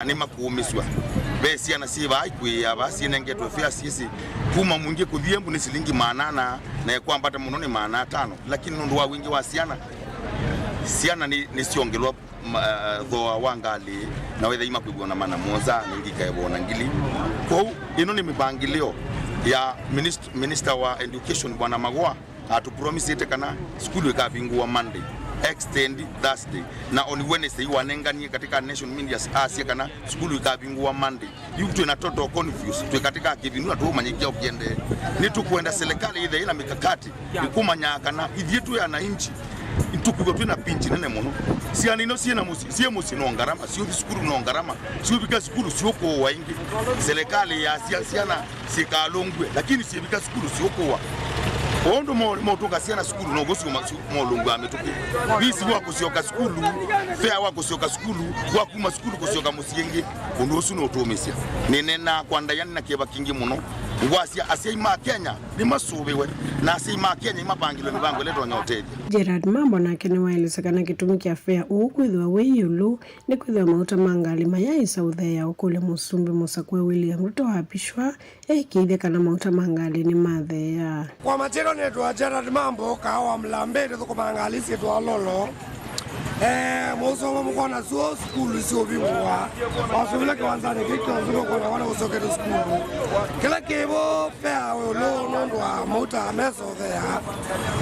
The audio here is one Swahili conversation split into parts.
Ni makuumiswa besi ana siba aikwe abasi nengetwe fia sisi kuma mwingi kudhiembu ni shilingi manana na kwa ambata muno ni maana 5 lakini ndo wa wingi wa siana ni siongelwa thoa wangali na wethe ima kuibona mana moza ningika yebona ngili kwa ino ni mipangilio ya minister wa education bwana Mauvoo atu promise ite kana skulu ikabingwa Monday extend Thursday na on Wednesday wanenganie katika nation media asia kana skulu ikabingwa Monday yuko na toto confuse tu katika kivinua tu manyikia ukiende ni tu kwenda serikali ile ina mikakati ikumanya kana ivyetu ya na inchi tukugo tu na pinchi nene mono si anino si na musi si musi no ngarama si skulu no ngarama si ubika skulu si uko waingi serikali ya asia na sikalongwe lakini si ubika skulu si uko wa ondo motoka siana skulu no gosi molungu ametuki bisi wako sioka skulu fea wako sioka skulu wakuma skulu kusioka musienge ondosu no tomisia nenena kwanda yani na keba kingi muno ngwasia asia ima Kenya ni masubiwe na asia ima Kenya ima bangilo ni bango leto nyoteje Gerard Mambo na kene waelezekana kitumi kia fea ukwithwa weyulu ni kwithwa mauta mangali mayai sauthe ya ukule musumbi musakwe William Ruto hapishwa kiithe kana mauta mangali ni mathe ya kwa matero netwa Gerard Mambo kawa mlambere thuko mangali sietwa lolo moso mukona so skulu sio bingwa wasubila kwanza kiko nzuko kwa wana usokero skulu kila kebo fea lo nondwa mauta meso there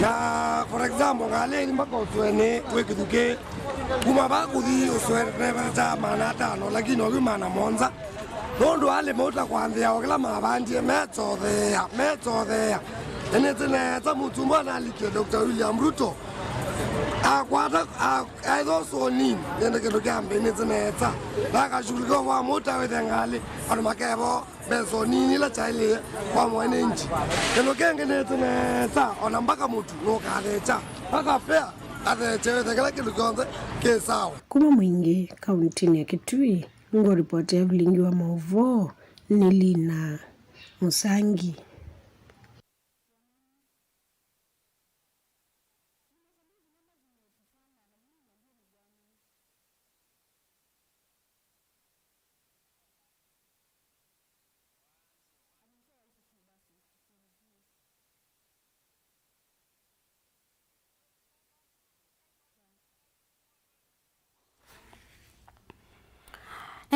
na for example ngale ni mbako tuene twekithuke kuma bakuthi uswere ta mana 5 lakini obi mana monza nondo ale mauta kwanza wakila mabandi meso there enetene ta mutumba na like Dr. William Ruto akwata aidoso nini nende kendo kambe nezeneta baka shulika wa mota wetengale anumakebo beso nini la chaile kwa mwane nchi kendo kenge nezeneta ona mpaka mutu no kaleta baka fea atechewe kila kitu kionze kesawa kuma mwingi kauntini ya Kitui ngo ripoti ya Vilingi wa Mauvoo Nilina Musangi.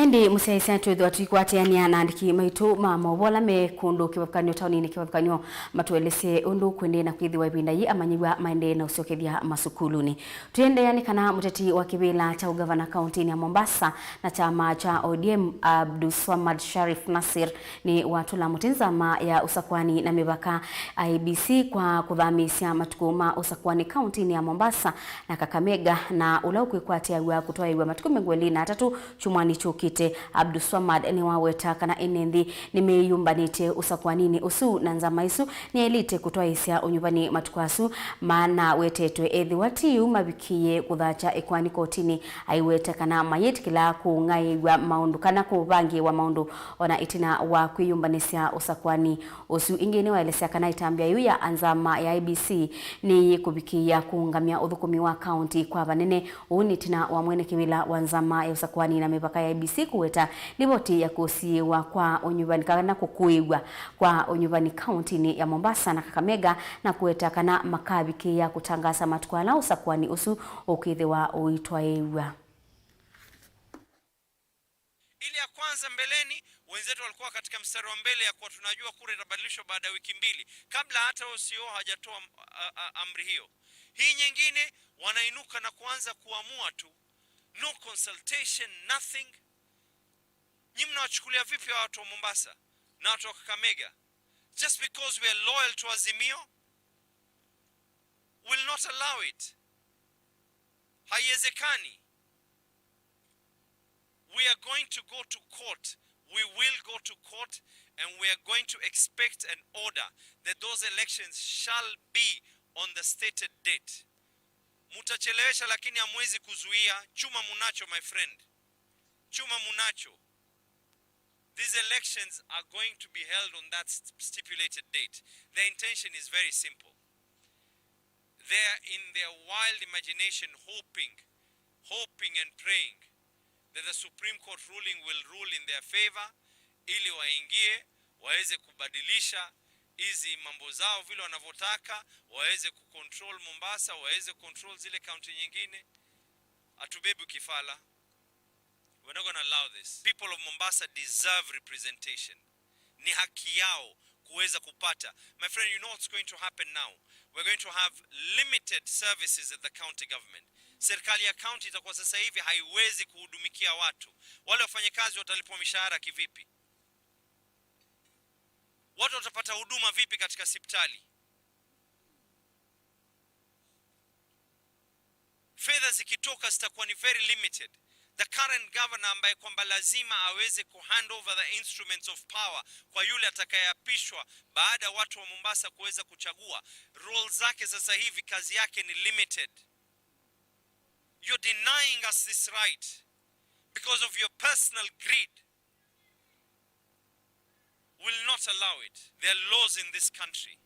Ndi musaisa twedo atikwatiania na ndiki maitu Mauvoo me kundu kibakanyo tauni ni kibakanyo matuelese undu kwende na kwithiwa ibinda yi amanyiwa maende na usiokethia masukuluni tuende yani kana muteti wa kibila cha ugavana kaunti ya Mombasa na chama cha ODM Abdulswamad Sharif Nasir ni watula mutinzama ya usakwani na mibaka IBC kwa kudhamisia matukuma usakwani kaunti ya Mombasa na Kakamega na ula ukikwatia wa kutoa iwa matukume ngweli na 3 chumwani chukite Abdulswamad ni waweta kana enendi nimeyumbanite usakwanini usu na nzama isu ni elite kutoa isia unyubani matukwasu maana wetetwe ethi watiu mabikiye kuthacha ekwani kotini aiweta kana mayet kila kungaiwa maundu kana kubangi wa maundu ona itina wa kuyumbanisia usakwani usu ingine waelesea kana itambia yu ya anzama ya IBC ni kubikia kuungamia uthukumi wa county kwa banene unitina wa mwene kibila wa nzama ya usakwani na mipaka ya IBC kuweta ripoti ya kusiwa kwa unyubani kana kukuigwa kwa unyubani county ya Mombasa na Kakamega na kuweta kana makabiki ya kutangaza matukala usakwani usu ukithiwa uitwaewa. Ile ya kwanza mbeleni wenzetu walikuwa katika mstari wa mbele ya kuwa tunajua kura itabadilishwa baada ya wiki 2 kabla hata OCO hajatoa amri hiyo. Hii nyingine wanainuka na kuanza kuamua tu, no consultation, nothing. Nyinyi mnawachukulia vipi watu wa Mombasa na watu wa Kakamega? Just because we are loyal to Azimio, will not allow it. Haiwezekani. We are going to go to court. We will go to court, and we are going to expect an order that those elections shall be on the stated date. Mutachelewesha lakini hamwezi kuzuia. Chuma munacho, my friend. Chuma munacho. These elections are going to be held on that stipulated date. Their intention is very simple. They are in their wild imagination hoping and praying that the Supreme Court ruling will rule in their favor, ili waingie waweze kubadilisha hizi mambo zao vile wanavyotaka, waweze kucontrol Mombasa, waweze control zile county nyingine. Atubebu kifala. We're not going to allow this. People of Mombasa deserve representation. Ni haki yao kuweza kupata. My friend, you know what's going to happen now? We're going to have limited services at the county government. Serikali ya county itakuwa sasa hivi haiwezi kuhudumikia watu. Wale wafanyakazi watalipwa mishahara kivipi? Watu watapata huduma vipi katika hospitali? Fedha zikitoka zitakuwa ni very limited. The current governor ambaye kwamba lazima aweze hand over the instruments of power kwa yule atakayeapishwa baada ya watu wa Mombasa kuweza kuchagua, roles zake sasa hivi kazi yake ni limited. You're denying us this right because of your personal greed. Will not allow it. There are laws in this country.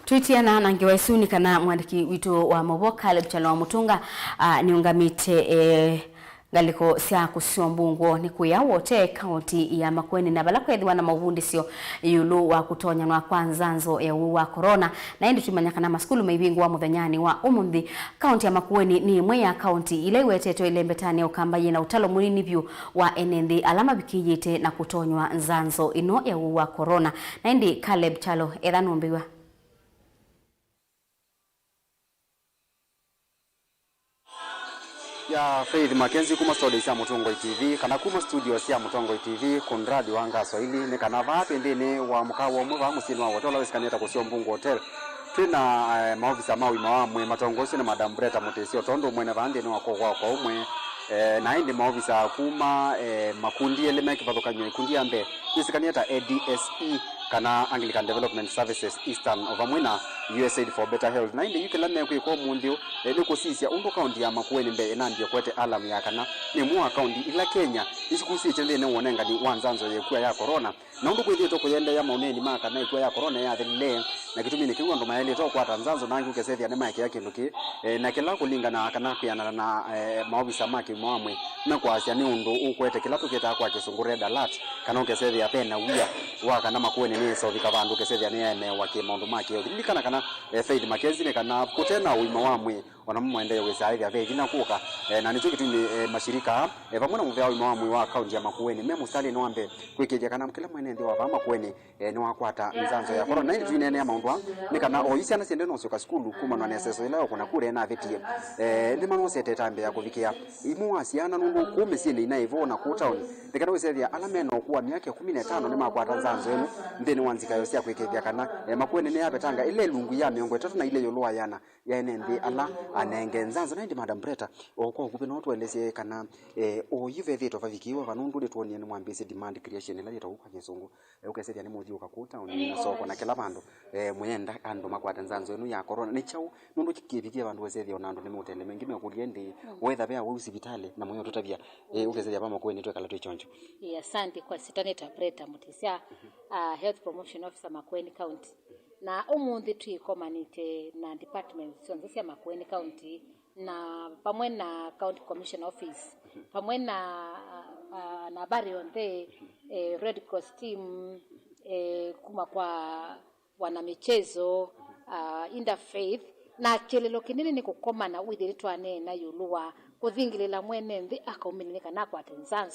Twitiana na ngiwaisuni kana mwandiki witu wa Mauvoo Caleb Chalo Mutunga niungamite galiko sia kusiombungo ni kuya wote county ya Makueni na balako edhiwa na Mauvoo ndisio yulu wa kutonya nwa kwanza nzo ya wa corona na indi tumanyaka na maskulu maibingu wa muthanyani wa umundi county ya Makueni ni imwe ya county ile weteto ile mbetani ukambaye na utalo munini vyu wa enendi alama bikijite na kutonywa nzanzo ino ya wa corona na indi Caleb Chalo edhanombiwa ya Faith MAKENZI kuma studio cia Mutongo TV kana kuma studio cia Mutongo TV konradi wanga Swahili ne kana vape ndene wa mukawo mwe va musini wa hotel weskaneta ku Siombungu Hotel tuna maofisa mawi mawamwe matongosi na Madam Breta Mutesio tondo mwene vande ni wako kwa umwe na indi maofisa kuma makundi elemeki vathukanyo ikundi ambe isikaneta ADSE kana Anglican Development Services Eastern of Amwina USAID for Better Health na indi yukilane kwa mundio ni kusisia umbo county ya Makueni mbe enambia kwete alamu ya kana ni mwa county ila Kenya isikusi chende ne wonenga ni wanzanzo yekuwa ya corona na undu kwithie to kuyenda ya mauneni maka na ikuwa ya corona ya thile na kitumi ni kiwa ndo maele to kwa Tanzania nangu kesethia ne mike yake nduki na kila kulingana kana kuyana na maofisa maki mwamwe na kwa asia ni undu ukwete kila tuketa kwa kisungure dalat kana kesethia pena wia wa kana Makueni ni so vikavandu kesethia ne ene wake maundu maki yothikana kana Faith MAKENZI ne kana kutena uima wamwe ona mwende wesaidhi ave vina kuka na nicho kitu mashirika pamoja na mvya uima wamwe wa county ya Makueni memo sali noambe kwikeje kana mkila mwene ndio wa Makueni ni wakwata nzanzo ya corona ni twine ya maundwa ni kana oisi ana sende no soka skulu kuma no neseso ile kuna kule na vetie ni mano sete tambe ya kuvikia imu asiana nungu kume sine ina ivo na ku town ni kana wesaidhi alameno kuwa miaka 15 ni makwata nzanzo yenu ndeni wanzika yose ya kwikeje kana Makueni ne abetanga ile lungu ya miongo 3 na ile yolo ayana ya enendi ala anenge nzanzo na ndi Madam Breta okwa kupe no twelese kana oyive veto vavikiwa vanundu letoni ni mwambise demand creation ila yeta kwa nyesungu ukesethia ni muthi ukakuta ni soko na kila bandu muyenda ando makwata nzanzo enu ya corona ni chau nundu kikivikia bandu wesethia onando ni mutende mengine kuliende wetha bya wa hospitali na moyo tutavia ukesethia pama kweni twekala twechonjo asante kwa sitaneta Breta Mutisia health promotion officer Makueni County na umundi tuikomanite na department cia Makueni County na pamwe na county commission office pamwe na barionte Red Cross team kuma kwa wana michezo interfaith na kelelo kinene ni kukomana withiritwane na yuluwa kuthingilila mwene nthi akauminika na kwa Tanzania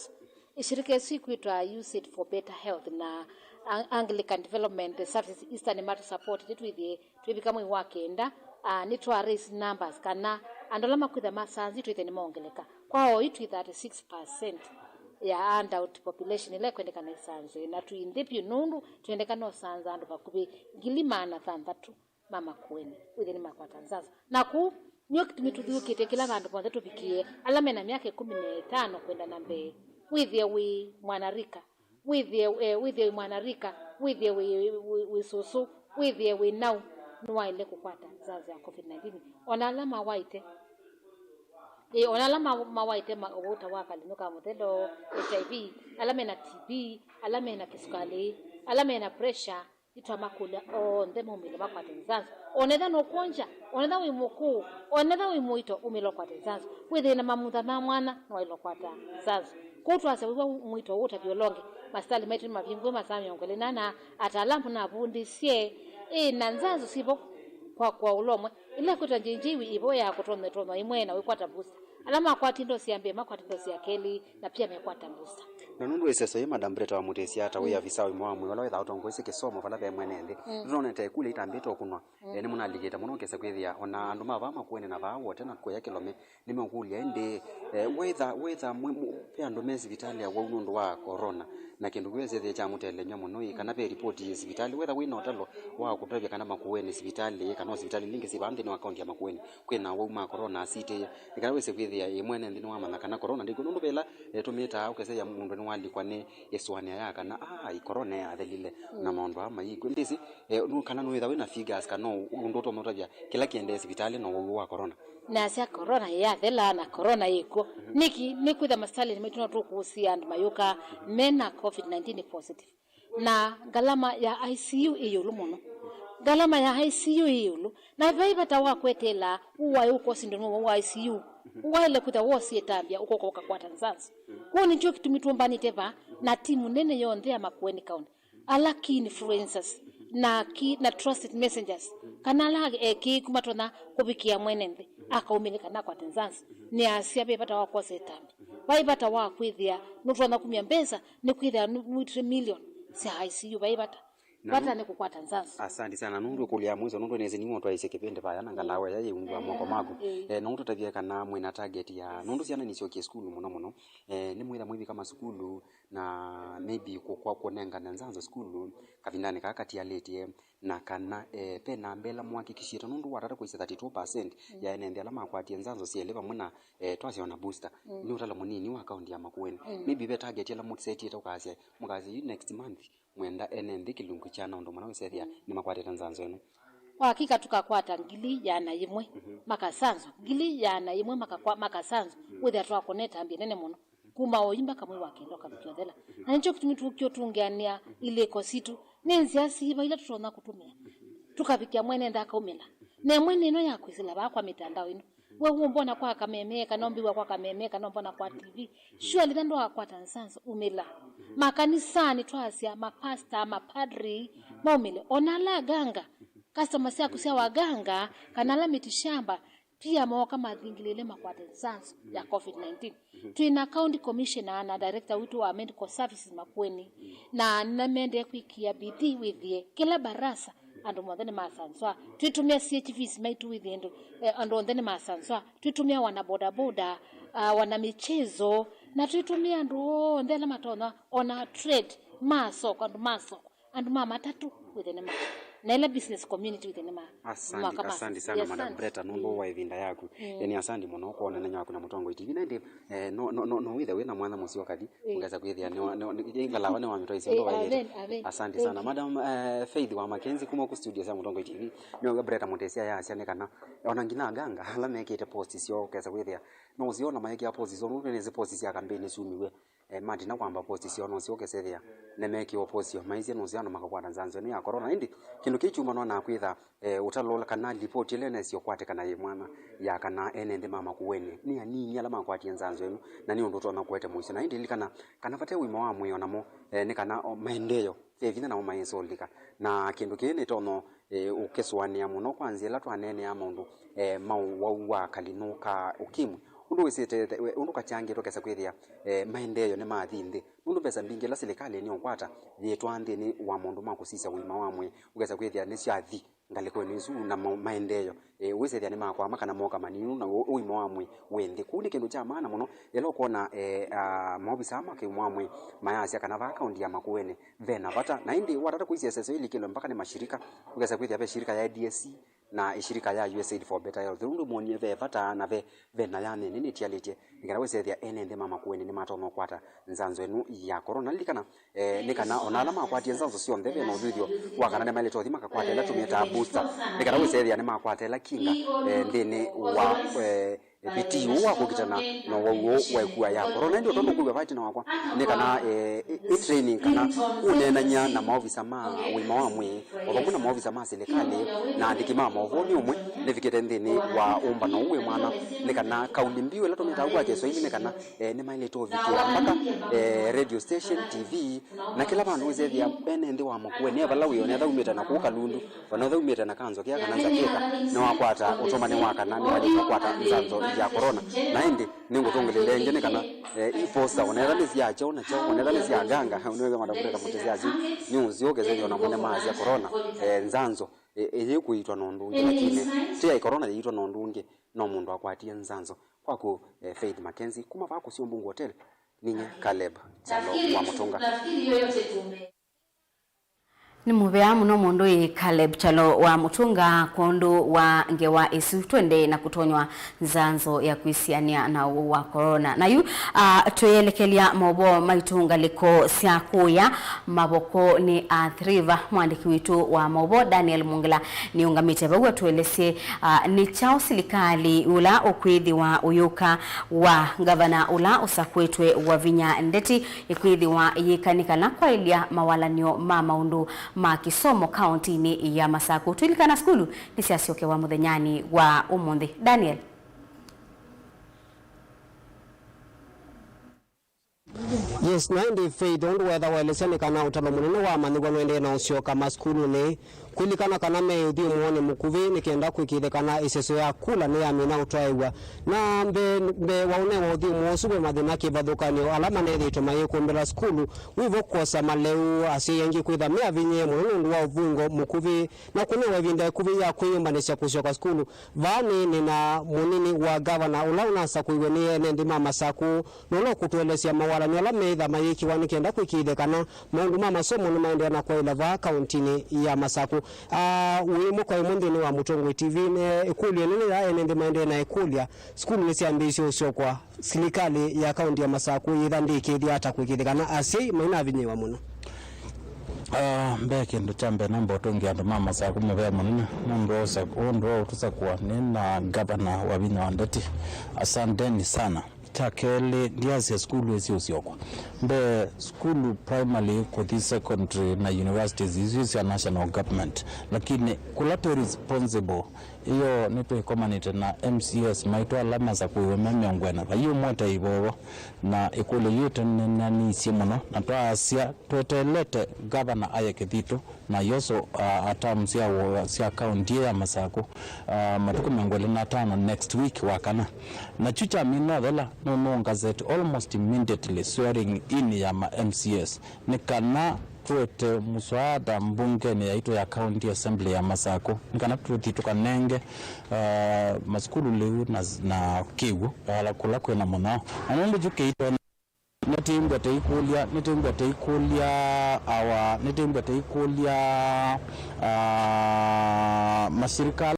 ishirike siku itwa USAID for Better Health na Anglican Development Services Eastern Matter Support twithie twibika mwe wakenda ni twa raise numbers kana andolama kwitha masanzi twithe ni mongeleka kwao itu 36% ya adult population ile kwendekana isanzo na tuindipyo nundu tuendekana osanza andu bakubi gilimana thantatu mama Makueni within makwa Tanzania na ku nyo kitumituthukite kila bandu bonde tubikie alame na miaka 15 kwenda na mbele withie wi mwanarika withie mwanarika withie wi susu withie wi nau nuwa ile kukwata zaza ya COVID-19 ona alama waite ona la mawaite uta wakali no kama tendo HIV alame na TB alame na kisukari alame na pressure itamakula onde mumile bakwatenzazo onetha no konja onetha wimuku onetha wimuito umilo kwatenzazo withina mamutha ma mwana no ilo kwata zazo kutwase wiwa muito uta biolonge mastali maitu mavingwe masami ongelena na ataalamu na bundisye na nzazo sibo kwa ulomwe ile kuta njinjiwi ibo ya kutono imwe na wikwata booster alama kwa tindo siambe makwa tindo siakeli na pia mekwata booster na nundu iseso ye madam Breta wa mutesi ata we avisa imwe wala witha utongo ise kisomo vala be mwenende none te kule itambito kunwa ni munaligita muno kese kwithia ona andu mavama kwene na vawo tena kwa kilome nimeongulia ende wetha pe andu me hospitali ya nundu wa corona na kindu gweze the cha mutele nya muno kana be report ya hospitali wetha wina otalo wa kutavya kana makuweni hospitali kana hospitali lingi sibande no account ya makuweni kwena wa ma corona asite ikana wese kwithia imwene ndino wa mana kana corona ndiko nundu bela tumita ukese ya mundu ni wali kwane yeswania ya kana corona ya thelile na maundu ama yiko ndisi kana no wetha wina figures kana undu to mutavya kila kiende hospitali no wa corona na sia corona ya thela na corona yiko niki nikwitha mastali nimetuna tu kuhusia and mayuka mena COVID-19 positive na galama ya ICU iyulu muno galama ya ICU iyulu na vaibata wa kwetela uwa uko sindono wa ICU uwa ile kuta wosi etambia uko kwa kwata nzanzi huo ni ndio kitumitumbani teva na timu nene yonde ya Makueni County alaki influencers na trusted messengers kanala kumatona kubikia mwenende akaumilika na kwa Tanzania ni asia bebata wa kwose tambi baibata wa kwithia nutona kumya mbeza ni kwithia 3 million si ICU baibata bata ni kwa Tanzania. Asante sana nundu kulia mwizo nundu neze ni mtu aise kipende pa yana ngalawe yaye ungwa moko mako nundu tavia kana mwina target ya nundu siana ni sio school muno ni mwira mwivi kama school na maybe kwa kuonenga nanzanzo school kavindani kakati ya late na kana pena mbela mwakikishira nundu watata kuisa 32% ya enende alama kwa tienzanzo sielewa muna twasi ona booster ni utala munini wa account ya Makueni maybe be target ya la mutseti etokasia mukazi next month mwenda enende kilungu chana ndo mwana wesethia ni makwate Tanzania eno hakika tukakwata ngili yana imwe makasanzo ngili yana imwe makasanzo wethe atwa connect ambi nene muno kuma oyimba kamwe wakendo kabikyothela na nicho kitumitu kyo tungiania ile kositu nenzi asiba ila tutona kutumia tukabikia mwene ndaka umela na mwene ino yakwizila bakwa mitandao ino wewe mbona kwa kamemeka nombiwa kwa kamemeka nombona kwa TV sure litando akwa Tanzania umela makanisani twasia mapasta mapadri maumile onala ganga customer sia kusia waganga kanala mitishamba pia moka madhingilele makwate sans ya COVID-19 tuina county commissioner na director wetu wa medical services Makueni na namende kwikia bidii withie kila barasa ando mwandene masanswa tuitumia CHVs maitu withiendo ando ndene masanswa tuitumia wana boda wana michezo na tuitumia ando ndela matona ona trade maso and mama tatu within na ile business community within ma asante sana madam Breta nundu wa ivinda yaku yani asante muno ko na nyanyaku na Mutongo TV na ndi no withe wina mwana musi wakati ungaza kwithia ni ingala wane wa mitoisi ndo waile asante sana madam Faith wa Makenzi kuma ku studio za Mutongo TV ni Breta mutesia ya asiane kana ona ngina ganga ala mekete post sio kesa kwithia no usiona mayeke ya post zo nune ze post ya campaign sumiwe mati na kwamba position no sio kesethia nemeki opposition maize no ziano makakwa Tanzania ni ya corona indi kindu kichuma no na kwitha utalola kana report ile na sio kwate kana ye mwana ya kana enende mama kuweni ni anini ala makwa Tanzania no na ni ndoto na kwete muisi na indi likana kana fate wimo wa mwe onamo ni kana maendeleo vivina na maenso lika na kindu kine tono ukeswania muno kwanza la twanene ya mundu mau wa kalinuka ukimwe undu wisete undu kachange tokesa kwithia maendeleo ne mathinde undu pesa mbingi la serikali ni okwata yetwande ni wa mundu makusisa wima wamwe ugesa kwithia ni syathi ngaliko ni zu na maendeleo wisete ni makwa makana moka maninu na wima wamwe wende kuni kindu cha maana muno elo kuona maobisa make mwamwe mayasi kana va account ya Makueni vena bata na indi watata kuisia sasa ile kilo mpaka ni mashirika ugesa kwithia be shirika ya DSC na ishirika ya USAID for better health undu moni ve vata na ve na yani nini tialite ngarawe thia enende mama Makueni ni matono kwata nzanzo enu ya corona likana nikana onala makwati nzanzo sio ndeve no video wakana ne male tothi makakwata la tumeta booster ngarawe thia ni makwata la kinga ndene wa piti uwa kukitana na wawo waikuwa ya corona ndio tono kuwa fight na wakwa ni kana training kana unenanya na maofisa ma wima wamwe wabona maofisa ma serikali na ndikima Mauvoo ni umwe nifikete ndini wa umba na uwe mwana ni kana kauli mbiu la tometa kwa jeso hili ni kana ni maile to vikia mpaka radio station TV na kila bantu zethia bene ndi wa makuwe ne bala wiyo ne umeta na kuka lundu wanatha umeta na kanzo kia kana nzakeka na wakwata utomane waka nani wali kwata nzanzo ya corona na indi ningo tongelele ngene kana ifosa wanatha lezi ya chona chao wanatha lezi ya ganga unaweza madafuta kamotezi azi news yoke zenyo na mwana mazi ya corona nzanzo eye kuitwa nondunge lakini tia corona yiitwa nondunge no mundu akwatia nzanzo kwako Faith MAKENZI kuma vako sio Mbungu Hotel ninye Caleb Chalo wa Mutunga ni muvea muno mundu i Caleb Chalo wa Mutunga kondu wa ngewa isu twende na kutonywa nzanzo ya kuisiania na wa corona na yu tuyelekelia Mauvoo maitunga liko siakuya maboko ni athriva mwandiki witu wa Mauvoo Daniel Mungila ni ungamite bagwa tuelese ni chao silikali ula ukwithi wa uyuka wa gavana ula usakwetwe wa Vinya Ndeti ikwithi wa yikanika na kwa ilia mawalanio maundu makisomo county ni ya Masaku tuilikana skulu ni siasioke wa muthenyani wa umundi Daniel. Yes, naende Faith ondu wetha welesene kana utalo munene wa manigwa nwende na usio kama skulu ni kulikana kana me uthi muone mukuvi nikienda kwikithe kana iseso ya kula ni amina utwaiwa na mbe waune wa uthi muosube mathina kivathukanio alama nethi tumaye kumbela skulu wivo kosa maleu asiyengi kwitha me avinye mundu wa uvungo mukuvi na kuna wevinda kuvi ya kuyumbanisha kushoka skulu vani ni na munini wa gavana ulauna sakuiwe ni ene ndima Masaku nono kutuelesia mawala ni alama eitha mayiki wani kienda kwikithe kana maundu masomo ni maendea na kwa ilava kauntini ya Masaku wimo kwa imundini wa Mutongo TV ne ekulia nini ya ene maendea na ekulia skulu nisi ambisho usio kwa serikali ya kaunti ya Masaku yithandi hata kwikithe kana asi maina avinye wa muno mbeke ndo chambe namba utongi andu mama Masaku mubea munene ndo utusakwa nina gavana wa Vinya Ndeti asanteni sana takele ndiazi skulu esi usiokwa mbe skulu primary kuthi secondary na universities isi ya national government lakini kulato responsible iyo nipe komanite na MCS maitwa alama za kuiwe memyongwena hiyo mwata ibobo na ikule yote nani simuno na twasia twetelete gavana ayekethito na yoso atamsia sia county ya Masaku matuko mengwele na tano next week wakana na chucha mina dola no gazette almost immediately swearing in ya MCS nikana tuete muswada mbungeni yaito ya county assembly ya Masaku nikana tuti tukanenge maskulu leu na kiwu ala kula kwena mona amundu juke ito netimbwa teikulia mashirika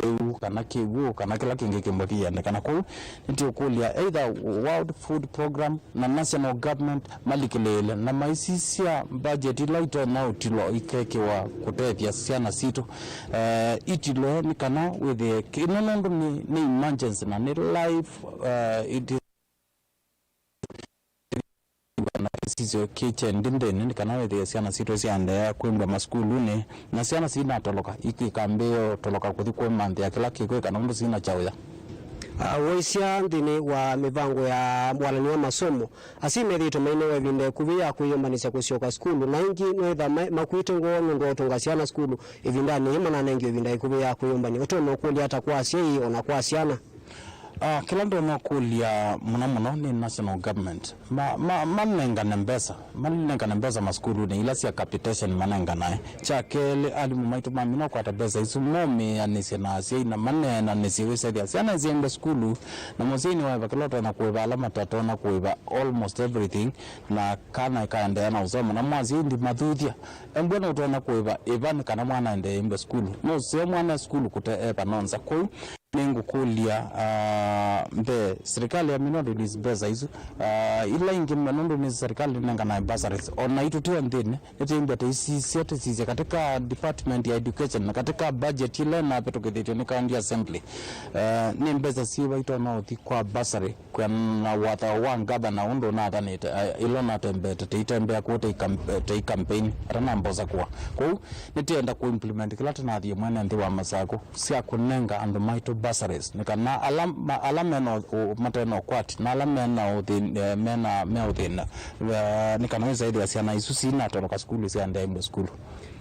leu kana kiwu kana kila kingi kimbokia kana ko nitio kulia either World Food Program na national government malikilele na maisisia budget laito na utilo ikeke wa kutethia siana sito itilo ni kana with the kinonondo ni emergency na ni life it na sizo kitchen ndinde kana with siana sito sianda kwenda maskulu ne na siana sina toloka ikikambeo toloka kuthi kwa mande ya kila kiko kana ndo sina chawya woisia ndini wa mivango ya mwalani wa masomo asimethito maine wevinde kuvia kuyombanisha kusioka skulu na ingi nwetha makuite ngono ndo tungasiana skulu ivindani imana nengi ivinda kuvia kuyombani otono kulia hata kwa sei ona kwa siana kila ndo nakulia muno ni national government manenga nembesa maskulu ni ilasi ya capitation manenga nae chakele alimu maitu mamino kwa tabesa isu momi anisi na asiya ina manena nisi wesedi asiana ziende skulu na mozini wa bakilota na kuweba alama tato na kuweba almost everything na kana ikaendea na usoma na mwazi indi madhudia mbwana utuwa na kuweba evani kana mwana ende imbe skulu no se mwana skulu kute eba nonza kuu Nengo kulia mbe serikali ya minori lisbeza hizo ila ingi manondo ni serikali nenga na bursaries ona itutia ndine ete imbete isi sete sisi katika department ya education na katika budget ile na petokethete ni county assembly ni mbeza siwa ito na uti kwa bursary kwa na wata wangaba na undo na atani ilo na tembete teitembe kuote campaign rana mboza kwa nitienda ku implement kila tana thie mwana ndi wa masako sia kunenga and maito bursaries nikana alameno mateno kwat na alameno mena meudina nikana zaidi asiana isusi na toka skulu sia ndai skulu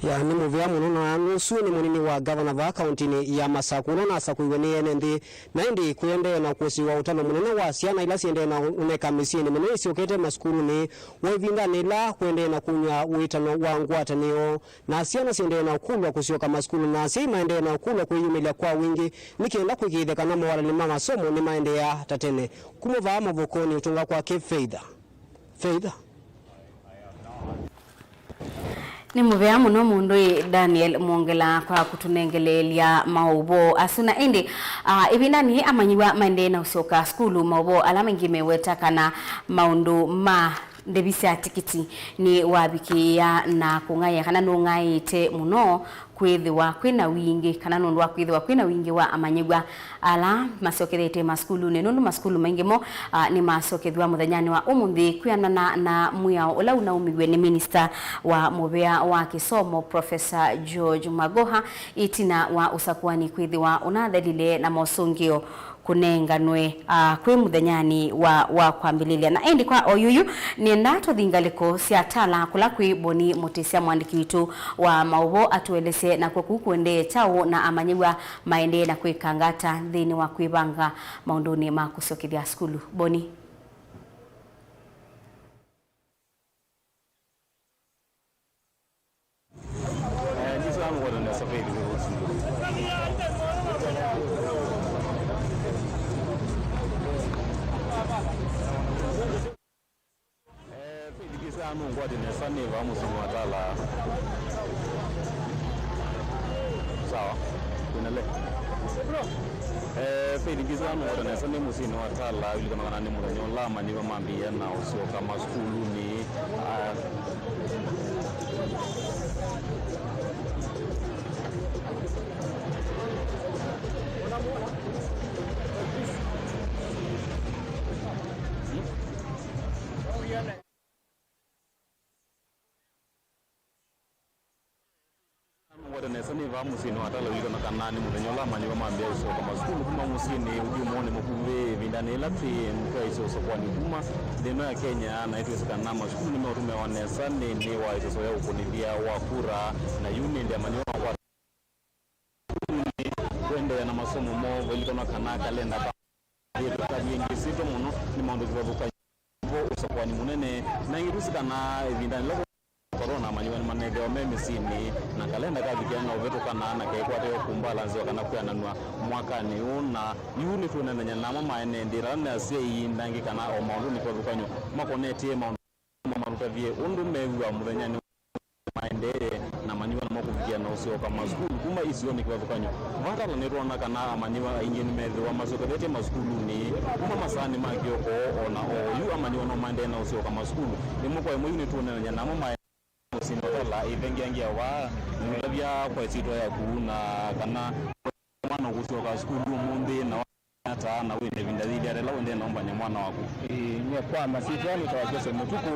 ya ni muvya muno na nusu ni munini wa governor wa county ni ya Masakuno na sakuiwe ni enendi na indi kuende na kusi wa utano munene wa siana ila siende na uneka misini munene siokete maskulu ni wevinda nila kuende na kunya uitano wa ngwata niyo na siana siende na kulwa kusioka maskulu na si maende na kulwa kuyumilia kwa wingi nikienda kukidheka na mwala ni mama somo ni maende ya tatene kumuva mavukoni utunga kwa Faida ni muvea muno mundu Daniel Mwongela kwa kutunengelelia Mauvoo asuna indi ibinani amanyiwa maende na usoka skulu Mauvoo alama ngimeweta kana maundu ma ndebisa tikiti ni wabikia na kungaya kana nungaite muno kwithiwa kwina wingi kana nundu wa kwithiwa kwina wingi wa amanyigwa ala masokethete maskulu ne nundu maskulu maingimo ni masokethwa muthanyani wa umuthi kwianana na muya ula unaumigwe ni minister wa muvea wa kisomo Professor George Magoha itina wa usakuani kwithiwa unathelile na mosungio kunenganwe kwe muthanyani wa kwambililia na endi kwa oyuyu ni ndato thingaliko cia tala kula kwi Boni Mutisia mwandiki witu wa Mauvoo atuelese na kwa kukuende chao na amanyiwa maende na kwikangata thini wa kwibanga maunduni ma kusokithia skulu. Boni. Mungu adinesani wa musimu watala sawa kunale Vilingi sana adinesani musimu watala yule kama nani muranyola maniwa mambia na usio kama skulu ni Nesani va musini watala wiko na kanani murenyola mani wamambia uso kama skulu kuma musini ujumone mukuve vindani lati mkwa iso sokwani kuma deno ya Kenya na itu isikana maskulu ni mautume wa Nesani ni wa iso soya ukunibia wakura na yuni ndia mani wa kwende na masomo mo iliko na kana kalenda yetu kabingi sito muno ni maundu kivavuka usokwani munene na irusikana vindani lako corona manyuani manege wa memisini na kalenda kazi kiana uvetu kana na kekwate kumbalansi wakana kuyananwa mwaka ni una yuni tunananya nama maene ndira na sei ndangi kana o maundu ni kwa vukanyo makoneti maundu marutavie undu mewa murenyani maendere na manyuani makuvikia na usio kama skulu kuma isioni kwa vukanyo vatala nirwana kana amanyuwa ingini medhi wa masokethete maskulu ni kuma masani makioko ona o yu amanyuwa no maende na usio kama skulu ni mkwa emu yuni tunananya nama maene sindola ivengiangia wa nulabia kwa sito ya kuna kana mwana kusoka skulu mumbi na hata na wende vindadili ala wende naomba ni mwana wako ni kwa masito ni tawakese mtuku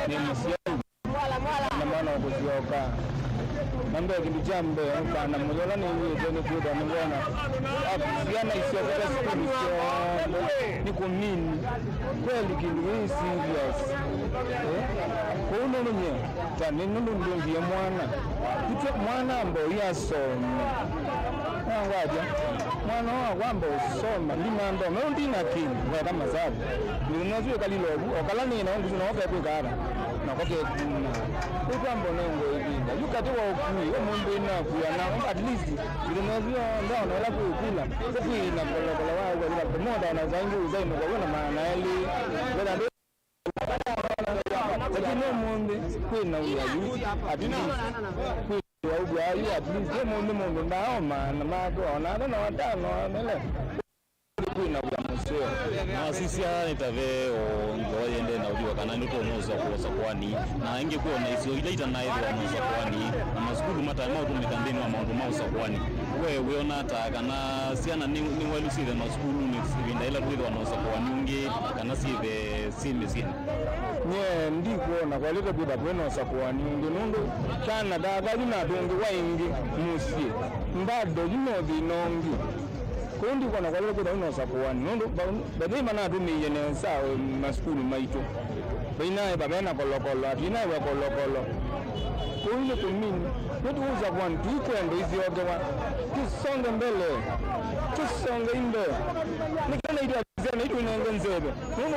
ni msiau na mwana kusoka mambo yakijambe kana mmoja ni yeye kuda mbona afiana isiokala skulu ni kunini kweli kindu hii serious kuno nyenye tani nundu ndio mwana kitu mwana ambo yasoma ngaja mwana wa kwamba usoma limando mendi na kini kwa mazabu ninazwe kalilobu okalani na nguzo na oka kwikara na koke kuna kwamba nengo hivi yukati wa ukui ombe na kuyana at least ninazwe ndao na lapo kula kwa ina kola wao kwa pamoja na zangu uzaino kwa na maana yali lakini mwombe kwina uya at least wa ayu at least mundu ndaoma na magona na watano amele kuna kwa museo na sisi nitave o yende na udiwa kana nito noza kuosa kwani na ingekuwa na isio ile itana ile noza kwani na maskulu mata ma utumikandeni wa mambo mausa kwani wewe onata kana siana ni walusire maskulu ni vinda ila tuwe wanoza kwani unge kana sive simizini nye ndikuona kwa lito kuda kweno sa kwani unge nundu kana daga jina donge waingi musie mbado jino dinongi kundi kwa kwa lito kuda unosa kwani nundu bade mana dumi yene sa maskulu maito baina babena kolokolo atina we kolokolo kundi kumini ndio uza kwani tukwendo hizi ogewa tusonge mbele tusonge imbe nikana ile zema itu nengenzebe nundu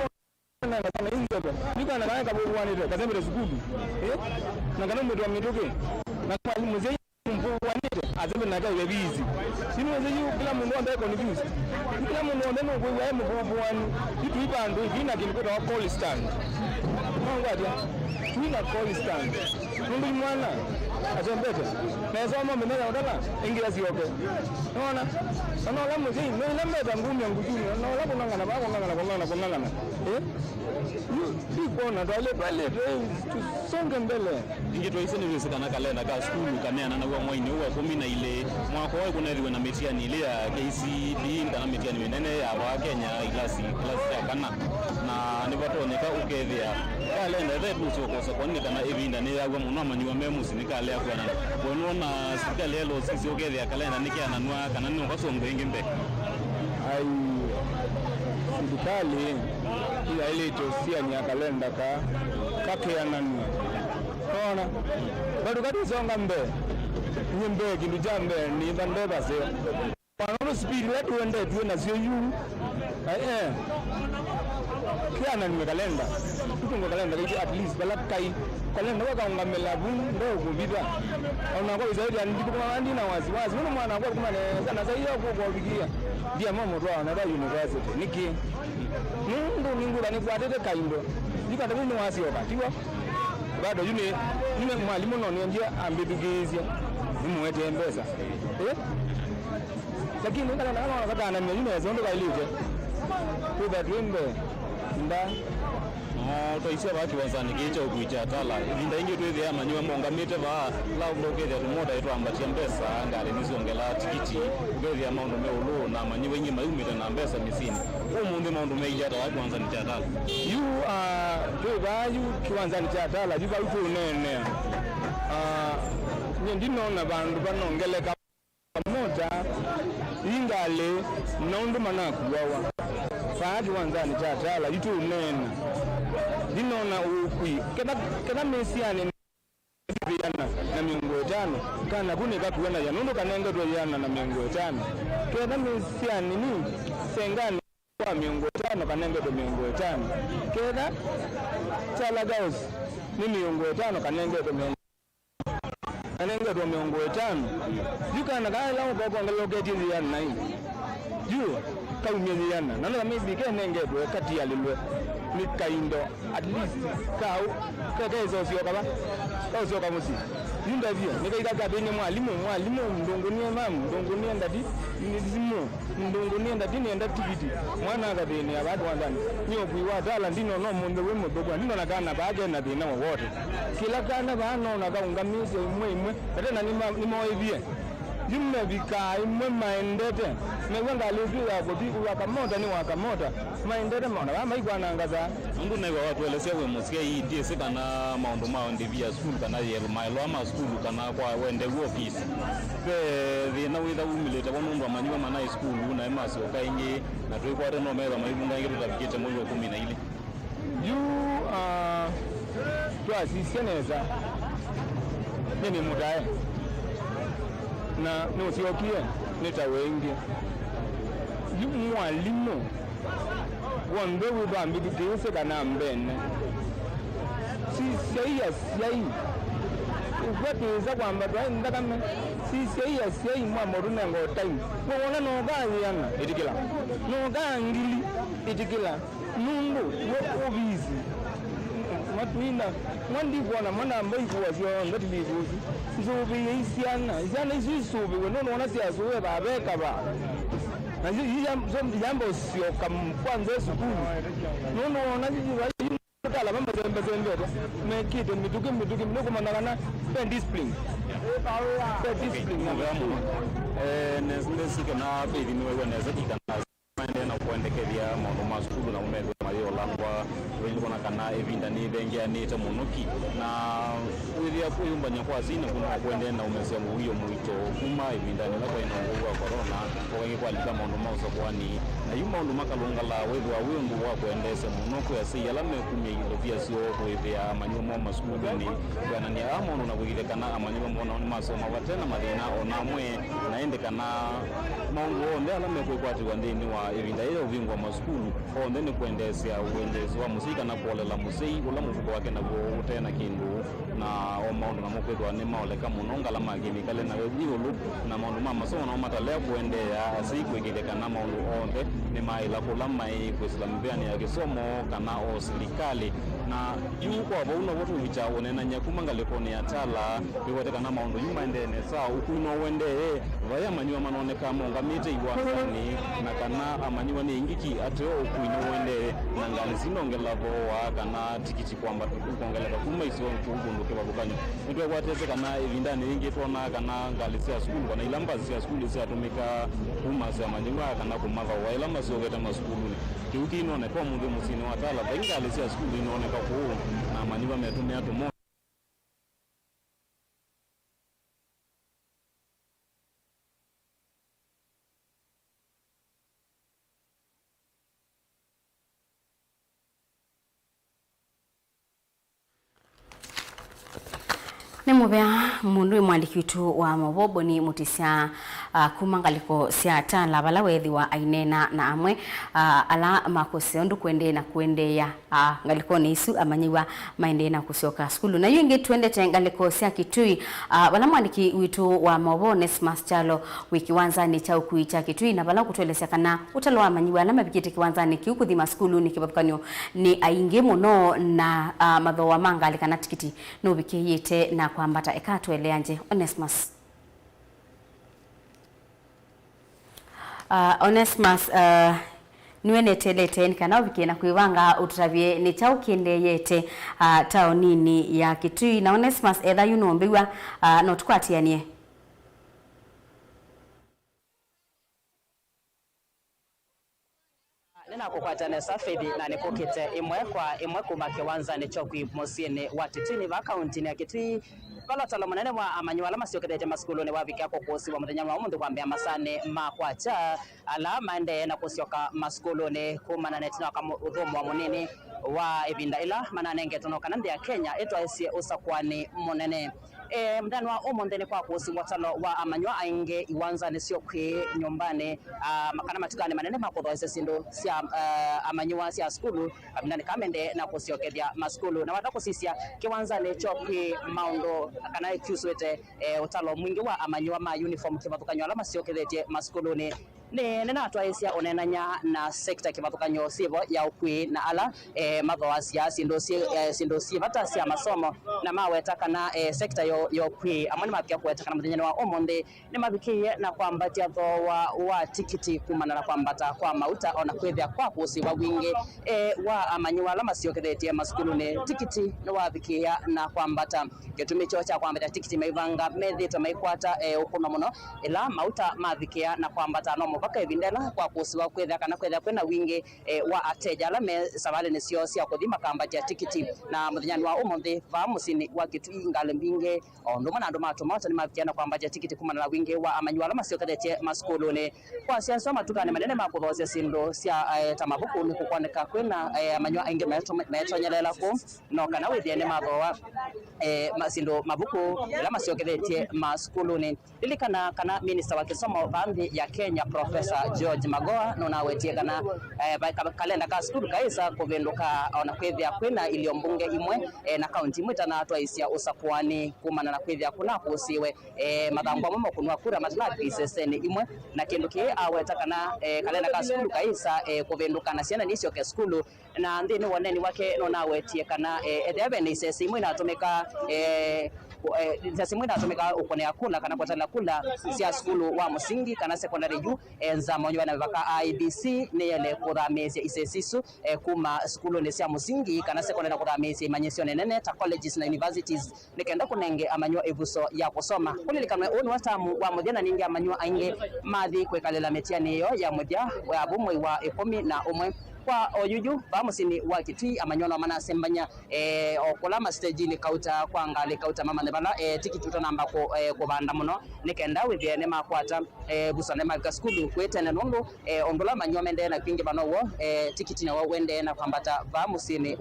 na kana inzebe nikana kana kabwani te kazembele sukulu na kana mtu ametoke na kwa mzee mwanite azembe na kai bebizi sino mzee kila mundu ambaye confused kila mundu ambaye kwa yeye mbwani itu ipando ina kinikoto wa call stand mwangadia ina call stand nundu mwana azembete na soma mmenena ndala ingia sioke unaona unaona mzee no lameza ngumi yangu juu unaona kunangana bako kunangana Bikona dole pale tusonge mbele ingeto isene wese kana kalenda ka skulu kamena na mwaini uwa 10 ile mwako wao kuna ile na metiani ile ya KCB kana metiani menene ya wa Kenya klasi ya kana na ni watu oneka ukethia kalenda zetu soko soko ni kana evinda ni ya muno amanyiwa memusi ni kale akwana bonona sika lelo sisi ukethia kalenda nikiana nwa kana ni ngosongo ingimbe ai serikali ila ile tosia ni kalenda kake anani ona bado kati songa mbe nyimbe kindu jambe ni bande base pano speed letu ende tu na sio yu kiana ni kalenda tutungo kalenda ile at least bala kai kalenda waka ngamela bu ndo kubida ona kwa zaidi andiko kama andi na waziwazi mwana mwana kwa kuma sana zaidi kwa bigia dia mama ndo ana da university niki mundu ningura ni kwatete kaindo dika ndabi ni wasi okatiwa bado yune mwalimu no nje ambidugizia nimwete mbesa lakini ngana na kaka na mimi zondo kailije kuba twimbe nda toisia bati wazani kicho kuicha tala vinda ingi tu ya manywa mongamite ba la ubogede tumoda yetu ambatia mbesa ngale nizongela tikiti ubedi ya maundu meulu na manywa ingi mayumite na mbesa misini umunde maundu meijata watu wanzani cha tala you tu kiwanzani cha tala jiba utu nene ndinona bandu banongeleka moja ingale nondo manakuwa faati wanzani cha tala yitu nene dinona ukwi kada mesiane yana na miongo 5 kana kune kakuenda ya nondo kanenga do yana na miongo 5 kada mesiane ni sengani kwa miongo 5 kanenga do miongo 5 kada chala gaus ni miongo 5 kanenga do miongo 5 dikana kala kwa ngalo geti yana 9 juu kaumye yana nana mesi kenenge do kati ya lilwe mikaindo at least kazo sio kama sio kama si yunda via nikaika bene mwalimu ndongonie mamu ndongonie ndadi nizimo ndongonie ndadi ni activity mwana ga bene abadu wandani nyo kuiwa dala ndino no munde we mudogo ndino nakana baage na bina wote kila kana bano na kaungamise imwe tena ni moivie jumme bikai mwe maendete mewenga lezu ya godi wakamoda ni wakamoda maendete maona kama igwana ngaza ndu na watu elesewe musikia hii ndiye kana maondo mao ndivia school kana yelo mailo ama school kana kwa wende office be na witha umilete bonumba manywa mana school na emasi okaingi na twikwa no mera maibunga ngiru tabikete moyo 12 you twasiseneza nini mudae na nusiokie nita wengi mwalimu wambe wibambi kise kana mbene siyai ukwatiza kwamba ndaka siyai mwamoru nengo time wona no ganyana itikila no gangili itikila nundu wo obizi matwina mwandi kuona mwana ambaye kuwa ngati bivuzi nzubi isiana isubi weno wana siasuwe babeka ba na jambo sio kwanza sukulu nono wana kala mama zembe mekito mituki mnoko manakana pen discipline nesike na pedi ni wewe neza kikana maende na kuendekeria maundu ma sukulu na umeme mayo langwa wengi kona kana evinda ni bengia ni ta munuki na wiria kuyumba nyakwa zina kuna kwende na umesema huyo muito kuma evinda ni kwa ina nguvu corona kwa wengi kwa alika maundu ma usakwani na yuma maundu makalunga la wewe wa wingu wa kuendesa munuko ya si yalame kumye ilofia sio kuivia manyumo ma sukulu ni bwana ni amono na kuile kana amanyumo mbona ni masoma watena madina onamwe naende kana maundu onde alame kuikwati wandini wa evinda ile uvingwa masukulu onde ni kuendesea uendezi wa musika na kuolela musei ula mufuko wake na utena kindu na omaundu na mukwetwa ni maoleka munonga la magini kale na webiulu na maundu mama so na matalea kuendea siku ikidekana maundu onde ni maila kula mai kuislambiani ya kisomo kana o serikali na yuko abauno wotu vichaone na nyakuma ngalepone ya tala biwote kana maundu yuma endene saa ukuno wende vaya manyua manoneka monga mite iwasani na kana amanyua ni ingiki ateo ukuino wende na ngali sinongela boa kana tikiti kwamba tukongela kuma isio kugunduke babukanyo ndio kwateze kana evindani ingi tona kana ngali sia skulu kana ilamba sia skulu sia tumika kuma sia manyua kana kumava wa ilamba sio geta maskulu kiuki inone kwa mungu musini watala bengali sia skulu inone kwa na manyua metumia tumo Nemubea mundu mwandiki witu wa Mauvoo ni mutisia kumangaliko sia tala bala wethi wa ainena na amwe ala makose ondu kwende na kuendeya ngaliko ni isu amanyiwa maende na kusoka skulu na yingi twende tengaliko sia kitui bala mwandiki witu wa Mauvoo Nesmas Chalo wiki wanza ni chau kuicha kitui na bala kutwelesea kana utalo amanyiwa ala mabikiti kiwanza ni kiukuthima skulu ni kibabukanyo ni aingi muno na matho wa mangali kana tikiti no bikiyete na kwambata ekatwelea nje Onesmus Onesmus niwe netelete kana ubikina kuivanga utravie ni chau kiende yete taonini ya Kitui na Onesmus etha yunombiwa no tukwatianie nina kukwatana safedi na nipokete imwe kuma kiwanza ni chokwi mosiene wa Titini va county ya Kitui kala tala manene wa amanywa masio kedete maskulu ne wabika ko kosi wa mutanya wa mundu kwambia masane makwacha ala mande na kusioka maskulu ne kumana netina kama udhomo wa munene wa ebinda ila manane ngetonoka nande ya Kenya etwa esi usakwani munene mdani wa omondene kwa kusi watalo wa amanywa ainge iwanza nesio kwe nyumbane makana matukane manene makodho ese sindo sia amanywa sia skulu mdani kamende na kusiokedya maskulu na watako sisia kiwanza necho kwe maundo kana kiuswete utalo mwingi wa amanywa ma uniform kibatukanywa ala masiokedete maskulu ne nena atwaisia onenanya na sekta kibatukanyo sivo ya ukwi na ala matho asia sindo si bata sia masomo na maweta kana sekta yo kwi amani mapya kuweta kana mthenya wa omonde ni mabikie na kwambatia tho wa tikiti kumana na kwambata kwa mauta ona kwethia kwa kusi wa wingi wa amanywa ala masiokethetie maskulu ne tikiti no wabikia na kwambata gitumi cho cha kwambata tikiti maivanga methito maikwata ukuno muno ila mauta mabikia na kwambata no mubaka evindela kwa kusiwa kwethia kana kwethia kwena wingi wa ateja ala me sabale ne sio sia kuthima kwambatia tikiti na muthenya wa omonde va musini wa Kitui ngale mbinge ondoma na ndoma tomato ni mabikia na kwambatia tikiti kumana na wingi wa amanywa ala masiokethetie maskulu ne kwa sianso matukane manene makuthosia sindo sia tamabuku ni kukwaneka kwena amanywa ainge metonyelela ku no kana withie ne mathoa masindo mabuku la masiokethetie maskulu ne lilikana kana minister wa kisomo bandi ya Kenya Prof Professor George Magoa no nawetie kana kalenda ka skulu kaisa kuvenduka ona kwethia kwina ilio mbunge imwe na county imwe tana twaisia usakuani kumana na kwethia kuna kusiwe mathangwa mamo kunwa kura matana iseseni imwe na kindu ki aweta kana kalenda ka skulu kaisa kuvenduka na ciana nicio ke skulu na ndini woneni wake no nawetie kana ethebe ni isesi imwe inatumika sasa mwina atumika ukone akula kana kwatala kula cia skulu wa musingi kana secondary juu enza monyo na vaka IBC ne yale kuthamisia isesisu kuma skulu ne cia musingi kana secondary kuthamisia manyesio nene ta colleges na universities nikenda kunenge amanywa evuso ya kusoma kulikanwe onu watamu wa muthia na ningi amanywa ainge mathi kwekalela metiani yo ya muthia wa bumwe wa 11 kwa oyuju bamusini wa Kitui amanyono mana sembanya okulama stage ni kauta kwanga kauta mama ne bala tikiti utanamba ko banda muno nikenda withie ne makwata busane maka skulu kwetene nundu ondola manyome ndena kingi banowo tikiti na wende na kwambata bamusini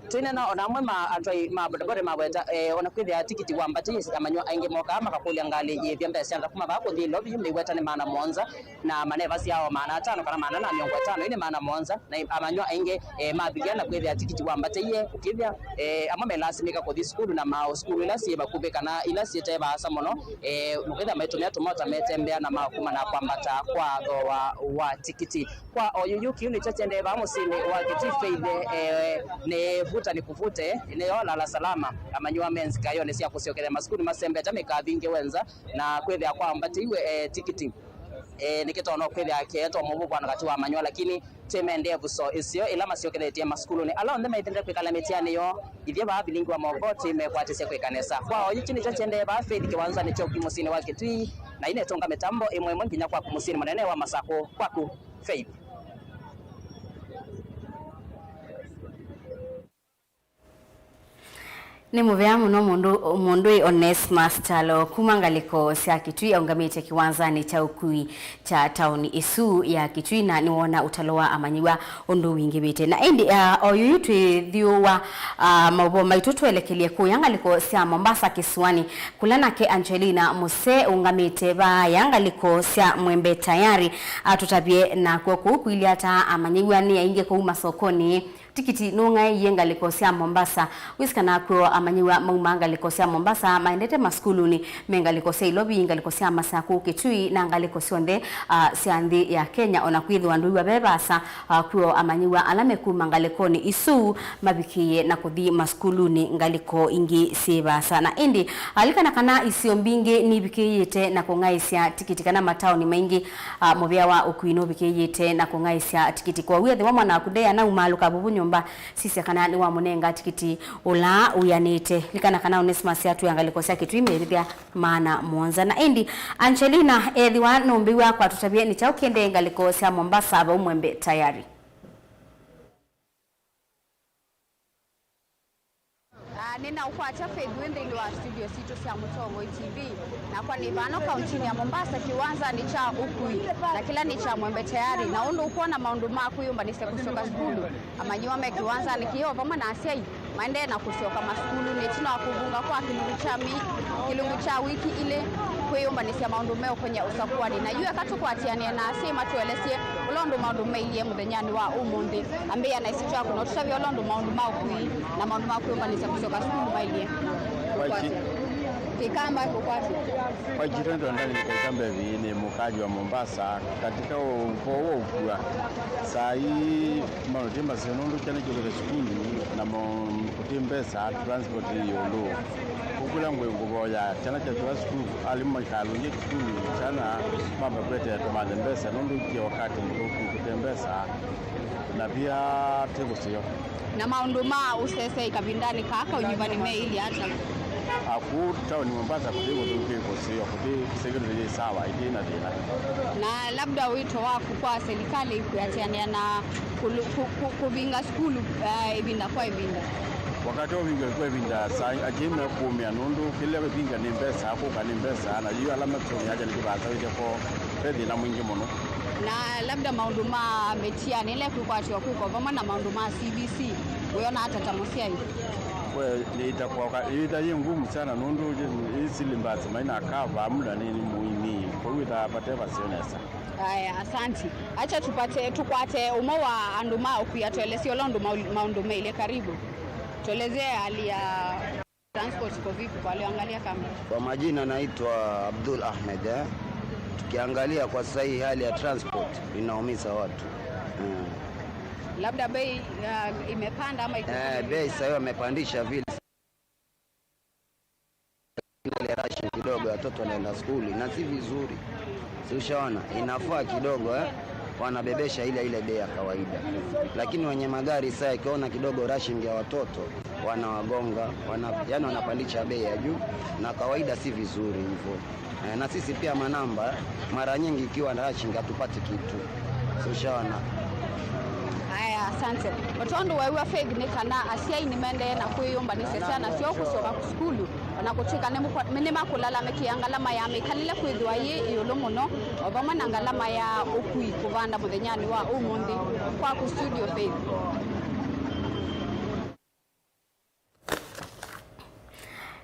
twina ona mwe atoi mabodabode mabweta ona kwithia tikiti wambati amanywa ainge moka makakulia ngali yethia mbesa anda kuma bakuthi lobby meweta ne mana monza na maneva ciao mana 5 kana mana na 5 ine mana monza na amanywa ainge mabigia na kwithia tikiti wambati ye ukithia amame lasimika kuthi skulu na mao skulu ila sie bakubeka na ila sie teba asa mono mukithia maitumia tumota metembea na makuma na kwambata kwa wa tikiti kwa oyuyuki ni chachende bamusini wa Kitui ne vuta ni kuvute ne yola la salama amanywa menzi kayo ne cia kusiokele maskulu masembe tameka vinge wenza na kwethia kwamba tiwe tikiti nikitono kwethia keto Mauvoo kwa nakati wa amanywa lakini temende vuso isio ila masiokele tia maskulu ne ala onde maitende kwekala metiani yo ithia ba Vilingi wa Mauvoo temekwatise kwekanesa kwa oyichi ni chachende ba Faith kiwanza ni choki musini wa Kitui na ine tonga metambo imwe nginya kwa kumusini manene wa Masako kwaku Faith. Ni muvea muno mundu Onesmus Chalo kumangaliko cia Kitui aungamite kiwanzani cha ukui cha tauni isu ya Kitui na niwona utalowa amanyiwa undu wingi bite na endi oyuyu twithiwa Mauvoo maitu twelekelie kuyangaliko cia Mombasa kisuani kulana ke Angelina Muse ungamite ba yangaliko cia Mwembe tayari atutabie na kwoku kuili ata amanyiwa ni ainge kuuma sokoni tikiti nunga yenga likosia Mombasa wiskana kwa amanyiwa maumanga likosia Mombasa maendete maskuluni menga likosia ilobi inga likosia Masaku Kitui na anga likosia onde siandi ya Kenya ona kwithwa nduwa bebasa kwa amanyiwa alame kumanga likoni isu mabikiye na kuthi maskuluni ngaliko ingi sebasa na endi alikana kana isio mbinge ni bikiyete na kungaisia tikiti kana mataoni maingi mobea wa ukuino bikiyete na kungaisia tikiti kwa wiye wa mwana kudea na umaluka bubunyo mba sisi kana ni wa munenga tikiti ula uyanite likana kana Onesmus atu yangaliko cia Kitui merithia mana monza na endi Angelina ethiwa nombiwa kwa tutabie ni chao kende ngaliko cia Mombasa ba Mwembe tayari. Nina ufuatia Faith Wending wa studio situ cia Mutongo TV na kwa nivano kauntini ya Mombasa kiwanza ni cha ukui na kila ni cha Mwembe tayari na undu ukona maundu maku yumba ni kusoka skulu amanyiwa me kiwanza ni kiyo pamwe na asiai maende na kusoka maskulu ni chino akuvunga kwa kilungu cha wiki ile kuyumba ni cia maundu meo kwenye usakuani na yue katu kwa atiania na asiai matuelesie ulondo maundu meilie muthenyani wa umundi ambia na isi chako na tutabia ulondo maundu maukui na maundu maku yumba ni kusoka skulu mailie kikamba kukwati kwa jirendo ndani kikamba ni mukaji wa Mombasa katika ukowo ukua saa hii marotimba senundu cyane cyogere skulu na mutembesa transport yolo kukula ngoya cyane cyane skulu ali makalo ye skulu sana mama kwete ya tomandembesa nundu kio wakati kutembesa na pia tego sio na maundu ma usese ikavindani kaka unyumbani maili hata akuta ni Mombasa kutego tukiko sio kuti security sawa idina dina na labda wito wako kwa serikali kuyatiania na kubinga skulu ibinda kwa ibinda wakati winga kwa ibinda sai ajime kumia nundu kile binga ni pesa hapo kani pesa na hiyo alama tuni haja ni kibaza hiyo kwa pedi na mwingi mno na labda maundu ma metiani ile kwa kwa kwa na maundu ma CBC unaona hata tamusia hivi itakuwa ngumu sana nundu isilimbazi maina kava muda nini muhimi kwa hiyo itapata vasionesa. Aya, asante. Acha tukwate umo wa anduma ukuyatuelezea olo maundume ile karibu. Tuelezee hali ya transport kwa vipi kwa walioangalia kamera. Kwa majina naitwa Abdul Ahmed. Tukiangalia kwa sasa hii hali ya transport inaumiza watu. Labda bei imepanda ama bei sasa wamepandisha vile. Ile ration kidogo watoto wanaenda shule na si vizuri. Si ushaona inafaa kidogo wanabebesha ile bei ya kawaida. Lakini wenye magari sasa ikiona kidogo ration ya watoto wanawagonga, yani wanapandisha bei ya juu na kawaida si vizuri hivyo. Na sisi pia manamba mara nyingi ikiwa ration hatupati kitu. Si ushaona. Aya, asante. Watondo wewe Faith ni kana asia inimende na kuyumba ni sesa na sio kusoma kuskulu wanakutika ne makulala mekiangala mayame kalile kwithwa yi yolo muno obama nangala maya ukui kuvanda muthenyani wa umundi kwa ku studio Faith.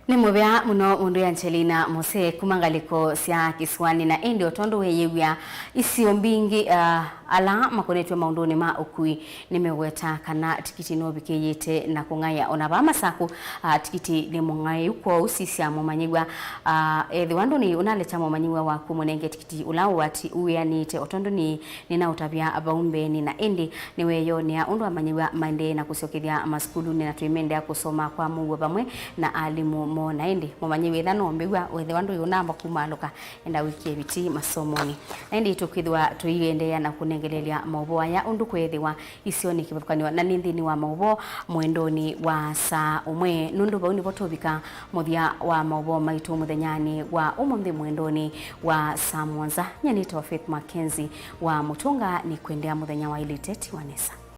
Ni mubya muno mundu ya Angelina Mose kumangaliko sia kiswani na endi otondo weyewya isio mbingi ala makonetwe maundoni ma ukui nimeweta kana tikiti no bikeyete na kungaya ona ba masaku tikiti ni mungai uko usisia mumanyigwa thiwando ni unaleta mumanyigwa wa kumunenge tikiti ulawo wati uyanite otondo ni nina utabia abaumbe ni na endi niweyo ni undu amanyigwa mande na kusokithia maskulu ni na tuimende ya kusoma kwa Mungu bamwe na alimu mona endi mumanyiwe thano mbigwa wethe wandu yonamba kumaluka enda wiki biti masomoni endi tukithwa tuiende ya na kunengelelia Mauvoo ya undu kwethiwa isioni kibukaniwa na nindini wa Mauvoo mwendoni wa saa umwe nundu bauni botobika muthia wa Mauvoo maitu muthenyani wa umuthi mwendoni wa saa mwanza nyanito Faith MAKENZI wa mutunga ni kwendea muthenya wa iliteti wanesa.